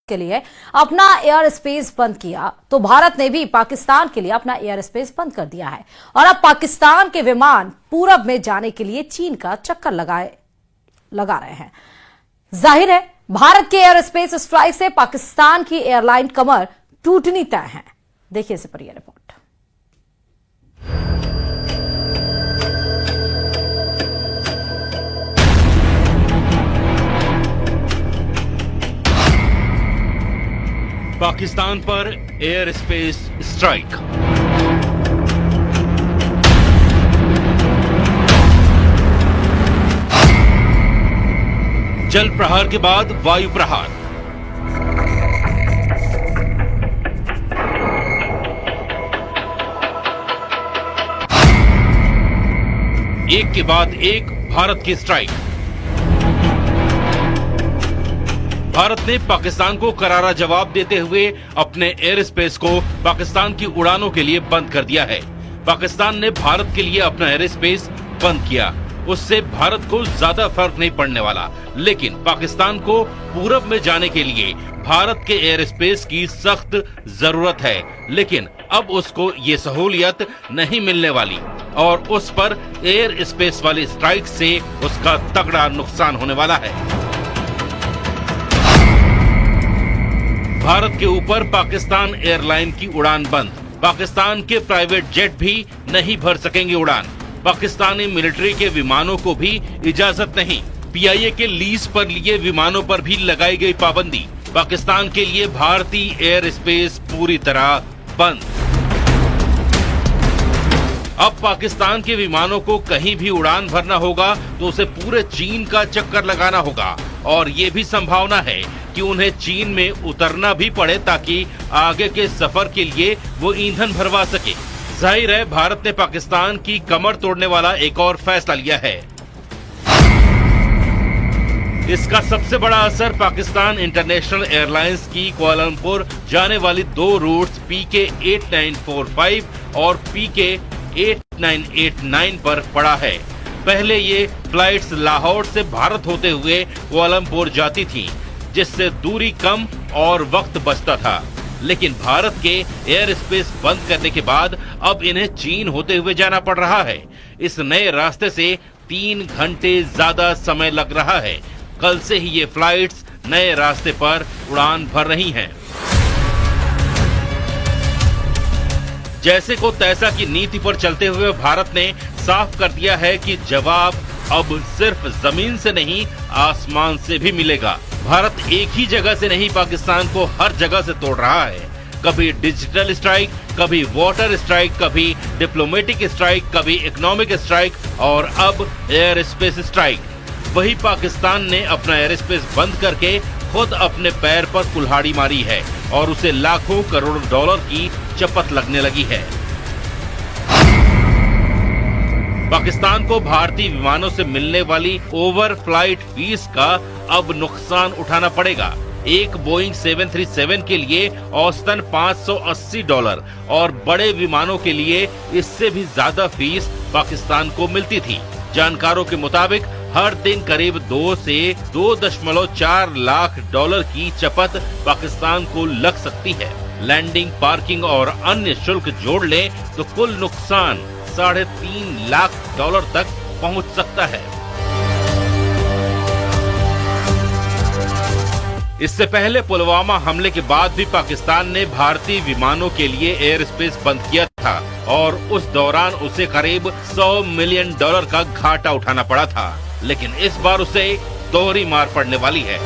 के लिए अपना एयर स्पेस बंद किया तो भारत ने भी पाकिस्तान के लिए अपना एयर स्पेस बंद कर दिया है और अब पाकिस्तान के विमान पूरब में जाने के लिए चीन का चक्कर लगा रहे हैं। जाहिर है भारत के एयर स्पेस स्ट्राइक से पाकिस्तान की एयरलाइन कमर टूटनी तय है। देखिए इस पर यह रिपोर्ट। पाकिस्तान पर एयर स्पेस स्ट्राइक। जल प्रहार के बाद वायु प्रहार। एक के बाद एक भारत की स्ट्राइक। भारत ने पाकिस्तान को करारा जवाब देते हुए अपने एयर स्पेस को पाकिस्तान की उड़ानों के लिए बंद कर दिया है। पाकिस्तान ने भारत के लिए अपना एयर स्पेस बंद किया, उससे भारत को ज्यादा फर्क नहीं पड़ने वाला, लेकिन पाकिस्तान को पूरब में जाने के लिए भारत के एयर स्पेस की सख्त जरूरत है। लेकिन अब उसको ये सहूलियत नहीं मिलने वाली और उस पर एयर स्पेस वाली स्ट्राइक से उसका तगड़ा नुकसान होने वाला है। भारत के ऊपर पाकिस्तान एयरलाइन की उड़ान बंद। पाकिस्तान के प्राइवेट जेट भी नहीं भर सकेंगे उड़ान। पाकिस्तानी मिलिट्री के विमानों को भी इजाजत नहीं। पीआईए के लीज पर लिए विमानों पर भी लगाई गई पाबंदी। पाकिस्तान के लिए भारतीय एयर स्पेस पूरी तरह बंद। अब पाकिस्तान के विमानों को कहीं भी उड़ान भरना होगा तो उसे पूरे चीन का चक्कर लगाना होगा और ये भी संभावना है कि उन्हें चीन में उतरना भी पड़े ताकि आगे के सफर के लिए वो ईंधन भरवा सके। जाहिर है भारत ने पाकिस्तान की कमर तोड़ने वाला एक और फैसला लिया है। इसका सबसे बड़ा असर पाकिस्तान इंटरनेशनल एयरलाइंस की कुआलालंपुर जाने वाली दो रूट्स PK 8945 और PK 8989 पर पड़ा है। पहले ये फ्लाइट्स लाहौर से भारत होते हुए कुआलालंपुर जाती थीं, जिससे दूरी कम और वक्त बचता था। लेकिन भारत के एयर स्पेस बंद करने के बाद अब इन्हें चीन होते हुए जाना पड़ रहा है। इस नए रास्ते से 3 घंटे ज्यादा समय लग रहा है। कल से ही ये फ्लाइट्स नए रास्ते पर उड़ान भर रही हैं। जैसे को तैसा की नीति पर चलते हुए भारत ने साफ कर दिया है कि जवाब अब सिर्फ जमीन से नहीं आसमान से भी मिलेगा। भारत एक ही जगह से नहीं पाकिस्तान को हर जगह से तोड़ रहा है। कभी डिजिटल स्ट्राइक, कभी वाटर स्ट्राइक, कभी डिप्लोमेटिक स्ट्राइक, कभी इकोनॉमिक स्ट्राइक और अब एयर स्पेस स्ट्राइक। वही पाकिस्तान ने अपना एयर स्पेस बंद करके खुद अपने पैर पर कुल्हाड़ी मारी है और उसे लाखों करोड़ डॉलर की चपत लगने लगी है। पाकिस्तान को भारतीय विमानों से मिलने वाली ओवर फ्लाइट फीस का अब नुकसान उठाना पड़ेगा। एक बोइंग 737 के लिए औसतन $580 और बड़े विमानों के लिए इससे भी ज्यादा फीस पाकिस्तान को मिलती थी। जानकारों के मुताबिक हर दिन करीब 2 से 2.4 लाख डॉलर की चपत पाकिस्तान को लग सकती है। लैंडिंग, पार्किंग और अन्य शुल्क जोड़ लें तो कुल नुकसान $3.5 लाख तक पहुंच सकता है। इससे पहले पुलवामा हमले के बाद भी पाकिस्तान ने भारतीय विमानों के लिए एयर स्पेस बंद किया था और उस दौरान उसे करीब $100 मिलियन का घाटा उठाना पड़ा था। लेकिन इस बार उसे दोहरी मार पड़ने वाली है।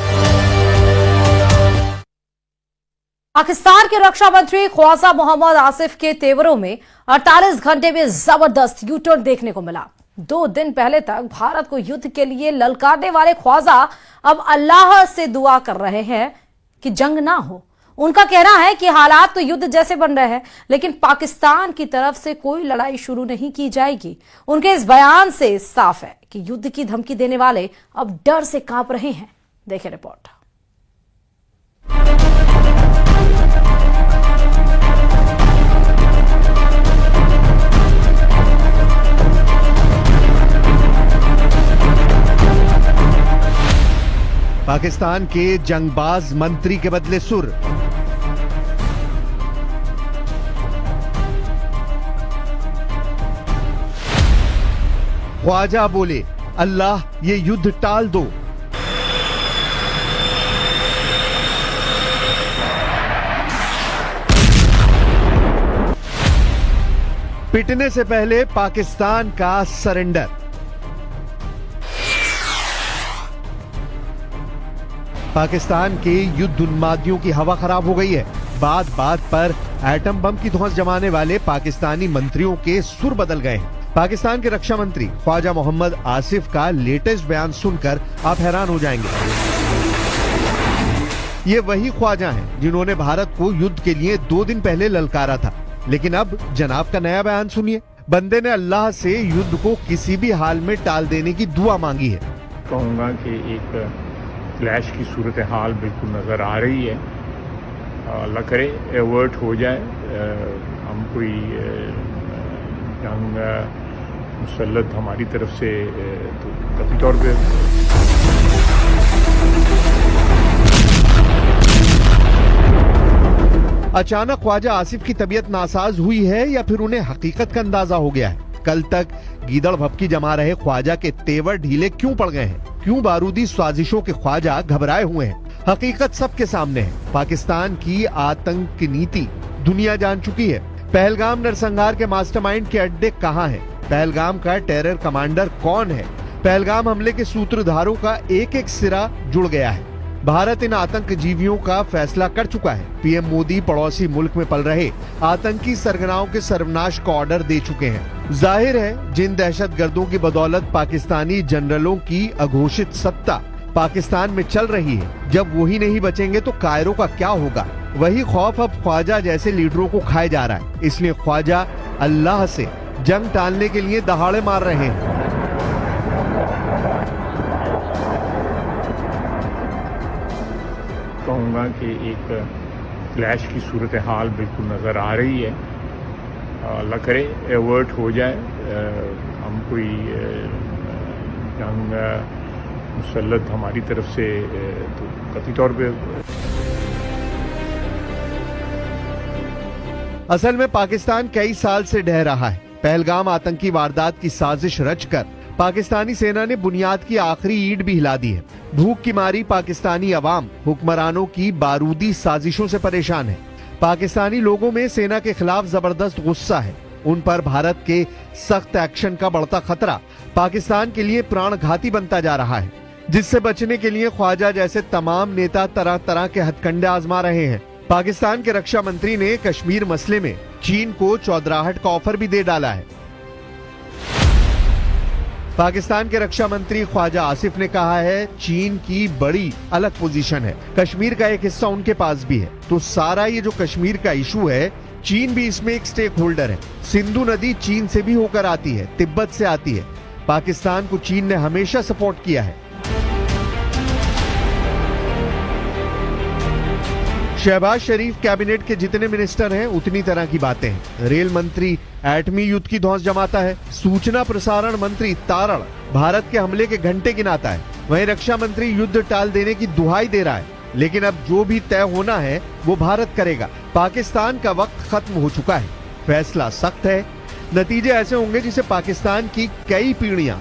पाकिस्तान के रक्षा मंत्री ख्वाजा मोहम्मद आसिफ के तेवरों में 48 घंटे में जबरदस्त यूटर्न देखने को मिला। 2 दिन पहले तक भारत को युद्ध के लिए ललकारने वाले ख्वाजा अब अल्लाह से दुआ कर रहे हैं कि जंग ना हो। उनका कहना है कि हालात तो युद्ध जैसे बन रहे हैं, लेकिन पाकिस्तान की तरफ से कोई लड़ाई शुरू नहीं की जाएगी। उनके इस बयान से साफ है कि युद्ध की धमकी देने वाले अब डर से कांप रहे हैं। देखिए रिपोर्ट। पाकिस्तान के जंगबाज मंत्री के बदले सुर। ख्वाजा बोले, अल्लाह ये युद्ध टाल दो। पिटने से पहले पाकिस्तान का सरेंडर। पाकिस्तान के युद्ध उन्मादियों की हवा खराब हो गई है। बात बात पर एटम बम की धौंस जमाने वाले पाकिस्तानी मंत्रियों के सुर बदल गए हैं। पाकिस्तान के रक्षा मंत्री ख्वाजा मोहम्मद आसिफ का लेटेस्ट बयान सुनकर आप हैरान हो जाएंगे। ये वही ख्वाजा हैं जिन्होंने भारत को युद्ध के लिए 2 दिन पहले ललकारा था, लेकिन अब जनाब का नया बयान सुनिए। बंदे ने अल्लाह से युद्ध को किसी भी हाल में टाल देने की दुआ मांगी है। कहूँगा कि एक क्लैश की सूरत हाल बिल्कुल नज़र आ रही है। अल्लाह करे एवर्ट हो जाए, हम कोई जंग मुसल्लत हमारी तरफ से तो कतई तौर पे अचानक ख्वाजा आसिफ की तबीयत नासाज हुई है या फिर उन्हें हकीकत का अंदाजा हो गया है? कल तक गीदड़ भपकी जमा रहे ख्वाजा के तेवर ढीले क्यों पड़ गए हैं? क्यों बारूदी साजिशों के ख्वाजा घबराए हुए हैं? हकीकत सबके सामने है। पाकिस्तान की आतंक नीति दुनिया जान चुकी है। पहलगाम नरसंहार के मास्टरमाइंड के अड्डे कहाँ हैं? पहलगाम का टेरर कमांडर कौन है? पहलगाम हमले के सूत्रधारों का एक एक सिरा जुड़ गया है। भारत इन आतंकजीवियों का फैसला कर चुका है। पीएम मोदी पड़ोसी मुल्क में पल रहे आतंकी सरगनाओं के सर्वनाश का ऑर्डर दे चुके हैं। जाहिर है जिन दहशतगर्दों की बदौलत पाकिस्तानी जनरलों की अघोषित सत्ता पाकिस्तान में चल रही है, जब वही नहीं बचेंगे तो कायरों का क्या होगा? वही खौफ अब ख्वाजा जैसे लीडरों को खाए जा रहा है। इसलिए ख्वाजा अल्लाह से जंग टालने के लिए दहाड़े मार रहे हैं। कहूँगा कि एक क्लैश की सूरत हाल बिल्कुल नज़र आ रही है। अल्लाह करे एवर्ट हो जाए, हम कोई जंग मुसल्लत हमारी तरफ से तो कतई तौर पे असल में पाकिस्तान कई साल से ढह रहा है। पहलगाम आतंकी वारदात की साजिश रचकर पाकिस्तानी सेना ने बुनियाद की आखिरी ईंट भी हिला दी है। भूख की मारी पाकिस्तानी अवाम हुक्मरानों की बारूदी साजिशों से परेशान है। पाकिस्तानी लोगों में सेना के खिलाफ जबरदस्त गुस्सा है। उन पर भारत के सख्त एक्शन का बढ़ता खतरा पाकिस्तान के लिए प्राणघाती बनता जा रहा है, जिससे बचने के लिए ख्वाजा जैसे तमाम नेता तरह तरह के हथकंडे आजमा रहे हैं। पाकिस्तान के रक्षा मंत्री ने कश्मीर मसले में चीन को चौधराहट का ऑफर भी दे डाला है। पाकिस्तान के रक्षा मंत्री ख्वाजा आसिफ ने कहा है चीन की बड़ी अलग पोजीशन है, कश्मीर का एक हिस्सा उनके पास भी है, तो सारा ये जो कश्मीर का इशू है चीन भी इसमें एक स्टेक होल्डर है। सिंधु नदी चीन से भी होकर आती है, तिब्बत से आती है। पाकिस्तान को चीन ने हमेशा सपोर्ट किया है। शहबाज शरीफ कैबिनेट के जितने मिनिस्टर हैं उतनी तरह की बातें हैं। रेल मंत्री एटमी युद्ध की धौंस जमाता है। सूचना प्रसारण मंत्री तारण भारत के हमले के घंटे गिनाता है। वहीं रक्षा मंत्री युद्ध टाल देने की दुहाई दे रहा है। लेकिन अब जो भी तय होना है वो भारत करेगा। पाकिस्तान का वक्त खत्म हो चुका है। फैसला सख्त है। नतीजे ऐसे होंगे जिसे पाकिस्तान की कई पीढ़ियां